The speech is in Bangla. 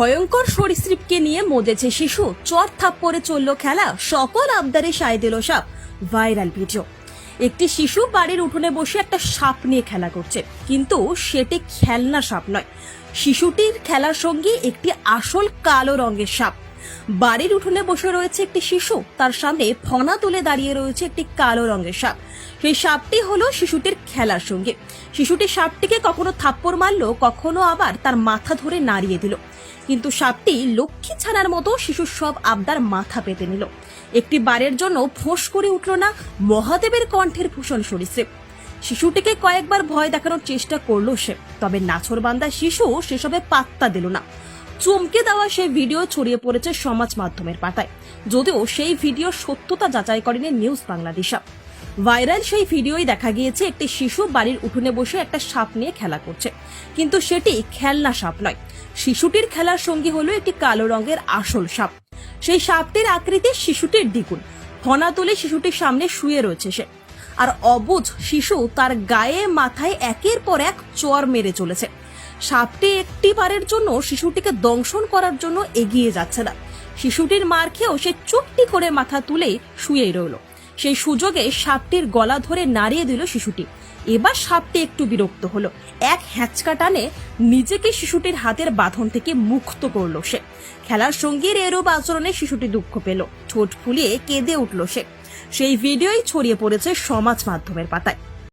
ভয়ঙ্কর সরীসৃপকে নিয়ে মজেছে শিশু, চর থাপ্পড়ে চলল খেলা, সকল আবদারে সায় দিল সাপ। Viral video. একটি শিশু বাড়ির উঠোনে বসে একটা সাপ নিয়ে খেলা করছে, কিন্তু সেটি খেলনা সাপ নয়। শিশুটির খেলার সঙ্গী একটি আসল কালো রঙের সাপ। বাড়ির উঠোনে বসে রয়েছে একটি শিশু, তার সামনে ফনা তুলে দাঁড়িয়ে রয়েছে একটি কালো রঙের সাপ। সেই সাপটি হলো শিশুটির খেলার সঙ্গী। শিশুটি সাপটিকে কখনো থাপ্পড় মারলো, কখনো আবার তার মাথা ধরে নাড়িয়ে দিল, কিন্তু সাপটি লক্ষ্মী ছানার মতো শিশুর সব আবদার মাথা পেতে নিল। একটি বারের জন্য ফোঁস করে উঠল না মহাদেবের কণ্ঠের ভূষণ সরীসৃপ। শিশুটিকে কয়েকবার ভয় দেখানোর চেষ্টা করলো সে, তবে নাছোড়বান্দা শিশু সেসবে পাত্তা দিল না। চমকে দেওয়া সেই ভিডিও ছড়িয়ে পড়েছে সমাজ মাধ্যমের পাতায়, যদিও সেই ভিডিও সত্যতা যাচাই করেনি নিউজ বাংলাদেশ। ভাইরাল সেই ভিডিওই দেখা গিয়েছে একটি শিশু বাড়ির উঠোনে বসে একটা সাপ নিয়ে খেলা করছে, কিন্তু সেটি খেলনা সাপ নয়। শিশুটির খেলার সঙ্গী হলো একটি কালো রঙের আসল সাপ। সেই সাপটির আকৃতি শিশুটির দ্বিগুণ। ফনা তুলে শিশুটির সামনে শুয়ে রয়েছে সে, আর অবুঝ শিশু তার গায়ে মাথায় একের পর এক চর মেরে চলেছে। সাপটি একটি বারের জন্য শিশুটিকে দংশন করার জন্য এগিয়ে যাচ্ছে না। শিশুটির মার খেয়েও সে চুপটি করে মাথা তুলে শুয়েই রইল। সেই সুযোগে সাপটির গলা ধরে নাড়িয়ে দিল শিশুটি। এবার সাপটি একটু বিরক্ত হলো, এক হ্যাঁচকা টানে নিজেকে শিশুটির হাতের বাঁধন থেকে মুক্ত করলো সে। খেলার সঙ্গীর এরূপ আচরণে শিশুটি দুঃখ পেল, ঠোঁট ফুলিয়ে কেঁদে উঠল সে। সেই ভিডিওই ছড়িয়ে পড়েছে সমাজ মাধ্যমের পাতায়।